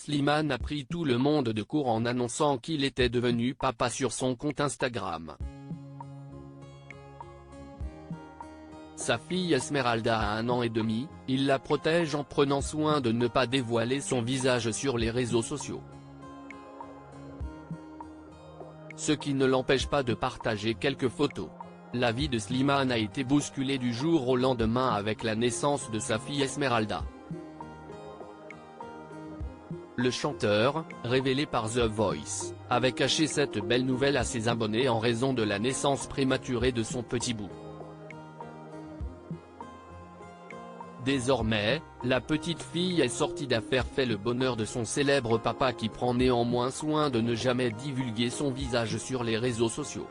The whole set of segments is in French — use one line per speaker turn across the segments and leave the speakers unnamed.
Slimane a pris tout le monde de court en annonçant qu'il était devenu papa sur son compte Instagram. Sa fille Esmeralda a 1 an et demi, il la protège en prenant soin de ne pas dévoiler son visage sur les réseaux sociaux. Ce qui ne l'empêche pas de partager quelques photos. La vie de Slimane a été bousculée du jour au lendemain avec la naissance de sa fille Esmeralda. Le chanteur, révélé par The Voice, avait caché cette belle nouvelle à ses abonnés en raison de la naissance prématurée de son petit bout. Désormais, la petite fille est sortie d'affaire fait le bonheur de son célèbre papa qui prend néanmoins soin de ne jamais divulguer son visage sur les réseaux sociaux.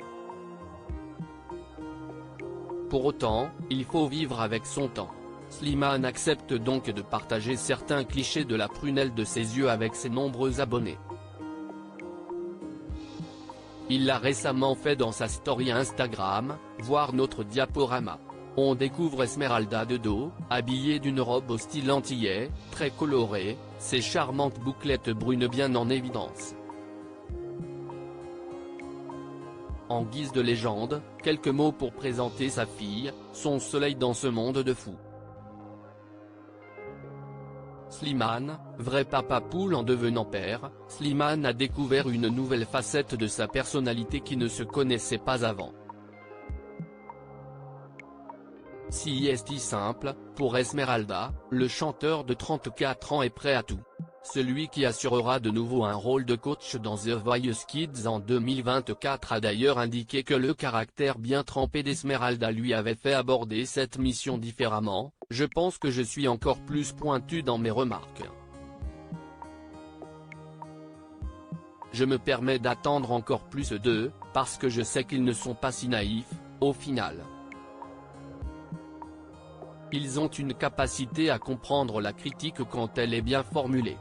Pour autant, il faut vivre avec son temps. Slimane accepte donc de partager certains clichés de la prunelle de ses yeux avec ses nombreux abonnés. Il l'a récemment fait dans sa story Instagram, voir notre diaporama. On découvre Esmeralda de dos, habillée d'une robe au style antillais, très colorée, ses charmantes bouclettes brunes bien en évidence. En guise de légende, quelques mots pour présenter sa fille, son soleil dans ce monde de fous. Slimane, vrai papa poule en devenant père, Slimane a découvert une nouvelle facette de sa personnalité qui ne se connaissait pas avant. Si est simple, pour Esmeralda, le chanteur de 34 ans est prêt à tout. Celui qui assurera de nouveau un rôle de coach dans The Voice Kids en 2024 a d'ailleurs indiqué que le caractère bien trempé d'Esmeralda lui avait fait aborder cette mission différemment. Je pense que je suis encore plus pointu dans mes remarques. Je me permets d'attendre encore plus d'eux, parce que je sais qu'ils ne sont pas si naïfs, au final. Ils ont une capacité à comprendre la critique quand elle est bien formulée.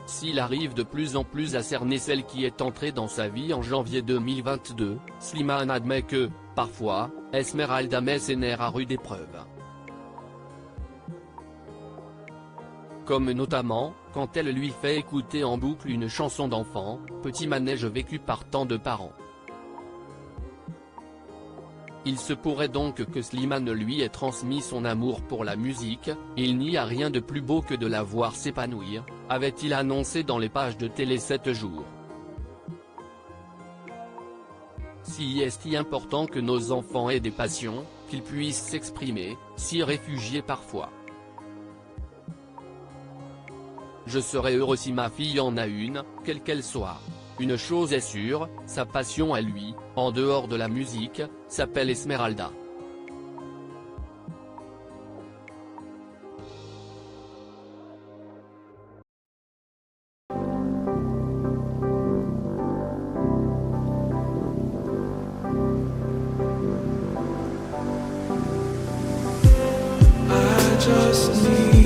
S'il arrive de plus en plus à cerner celle qui est entrée dans sa vie en janvier 2022, Slimane admet que, parfois, Esmeralda met ses nerfs à rude épreuve. Comme notamment, quand elle lui fait écouter en boucle une chanson d'enfant, Petit manège vécu par tant de parents. Il se pourrait donc que Slimane lui ait transmis son amour pour la musique, il n'y a rien de plus beau que de la voir s'épanouir, avait-il annoncé dans les pages de Télé 7 jours. Si est si important que nos enfants aient des passions, qu'ils puissent s'exprimer, s'y réfugier parfois. Je serais heureux si ma fille en a une, quelle qu'elle soit. Une chose est sûre, sa passion à lui, en dehors de la musique, s'appelle Esmeralda.
I just need